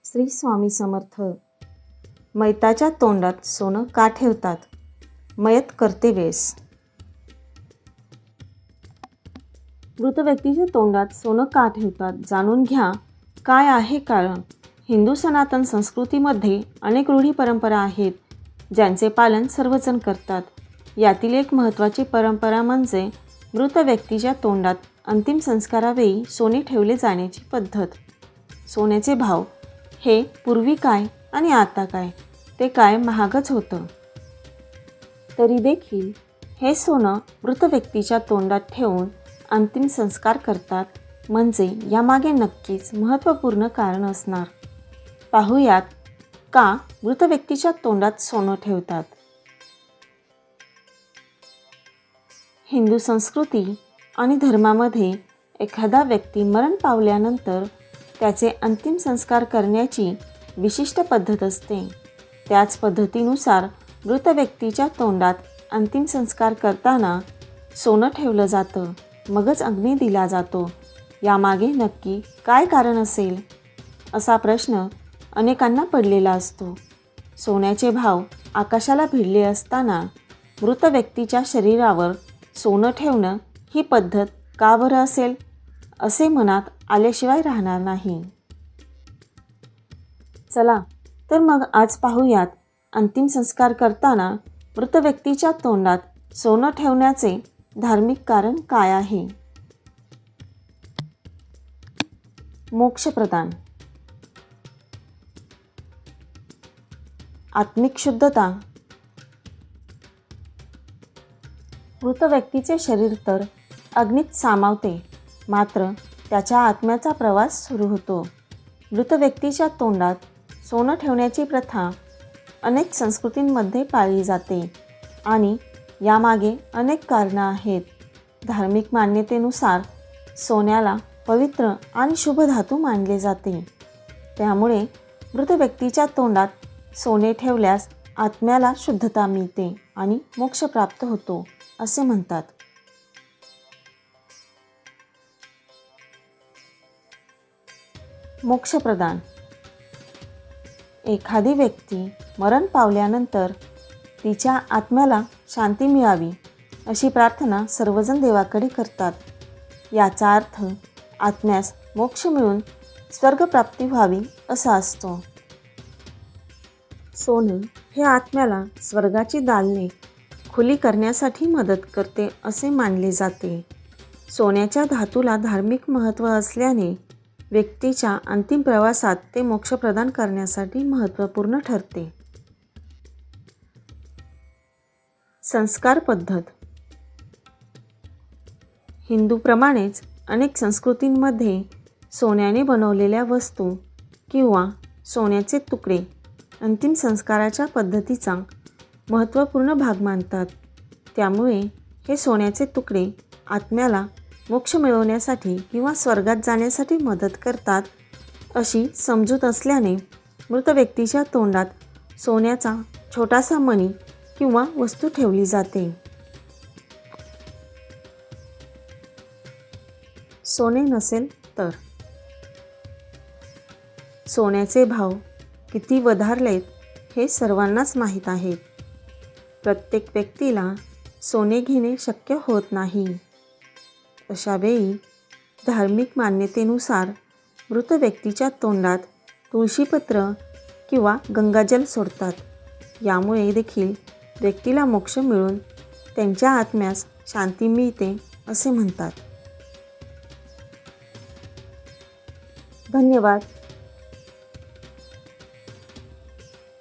श्री स्वामी समर्थ. मैताच्या तोंडात सोनं का ठेवतात? मयत करते वेस. मृत व्यक्तीच्या तोंडात सोनं का ठेवतात? जाणून घ्या काय आहे कारण. हिंदू सनातन संस्कृतीमध्ये अनेक रूढी परंपरा आहेत ज्यांचे पालन सर्वजण करतात. यातील एक महत्त्वाची परंपरा म्हणजे मृत व्यक्तीच्या तोंडात अंतिम संस्कारावेळी सोने ठेवले जाण्याची पद्धत. सोन्याचे भाव हे पूर्वी काय आणि आता काय ते काय महागच होतं. तरी देखील हे सोनं मृत व्यक्तीच्या तोंडात ठेवून अंतिम संस्कार करतात, म्हणजे यामागे नक्कीच महत्त्वपूर्ण कारण असणार. पाहूयात का मृत व्यक्तीच्या तोंडात सोनं ठेवतात. हिंदू संस्कृती आणि धर्मामध्ये एखादा व्यक्ती मरण पावल्यानंतर त्याचे अंतिम संस्कार करण्याची विशिष्ट पद्धत असते. त्याच पद्धतीनुसार मृत व्यक्तीच्या तोंडात अंतिम संस्कार करताना सोनं ठेवलं जातं, मगच अग्नी दिला जातो. यामागे नक्की काय कारण असेल असा प्रश्न अनेकांना पडलेला असतो. सोन्याचे भाव आकाशाला भिडले असताना मृत व्यक्तीच्या शरीरावर सोनं ठेवणं ही पद्धत का बरं असेल असे मनात आल्याशिवाय राहणार नाही. चला तर मग आज पाहूयात अंतिम संस्कार करताना मृत व्यक्तीच्या तोंडात सोनं ठेवण्याचे धार्मिक कारण काय आहे. मोक्षप्रदान. आत्मिक शुद्धता. मृत व्यक्तीचे शरीर तर अग्नीत सामावते, मात्र त्याच्या आत्म्याचा प्रवास सुरू होतो. मृत व्यक्तीच्या तोंडात सोनं ठेवण्याची प्रथा अनेक संस्कृतींमध्ये पाळली जाते आणि यामागे अनेक कारणं आहेत. धार्मिक मान्यतेनुसार सोन्याला पवित्र आणि शुभ धातू मानले जाते. त्यामुळे मृत व्यक्तीच्या तोंडात सोने ठेवल्यास आत्म्याला शुद्धता मिळते आणि मोक्ष प्राप्त होतो असे म्हणतात. मोक्षप्रदान. एखादी व्यक्ती मरण पावल्यानंतर तिच्या आत्म्याला शांती मिळावी अशी प्रार्थना सर्वजण देवाकडे करतात. याचा अर्थ आत्म्यास मोक्ष मिळून स्वर्गप्राप्ती व्हावी असा असतो. सोनं हे आत्म्याला स्वर्गाची दालने खुली करण्यासाठी मदत करते असे मानले जाते. सोन्याच्या धातूला धार्मिक महत्त्व असल्याने व्यक्तीच्या अंतिम प्रवासात ते मोक्ष प्रदान करण्यासाठी महत्त्वपूर्ण ठरते. संस्कार पद्धत. हिंदूप्रमाणेच अनेक संस्कृतींमध्ये सोन्याने बनवलेल्या वस्तू किंवा सोन्याचे तुकडे अंतिम संस्काराच्या पद्धतीचा महत्त्वपूर्ण भाग मानतात. त्यामुळे हे सोन्याचे तुकडे आत्म्याला मोक्ष मिळवण्यासाठी किंवा स्वर्गात जाण्यासाठी मदत करतात अशी समजूत असल्याने मृत व्यक्तीच्या तोंडात सोन्याचा छोटासा मणी किंवा वस्तू ठेवली जाते. सोने नसेल तर. सोन्याचे भाव किती वधारलेत हे सर्वांनाच माहीत आहे. प्रत्येक व्यक्तीला सोने घेणे शक्य होत नाही. अशा वेळी धार्मिक मान्यतेनुसार मृत व्यक्तीच्या तोंडात तुळशीपत्र किंवा गंगाजल सोडतात. यामुळे देखील व्यक्तीला मोक्ष मिळून त्यांच्या आत्म्यास शांती मिळते असे म्हणतात. धन्यवाद.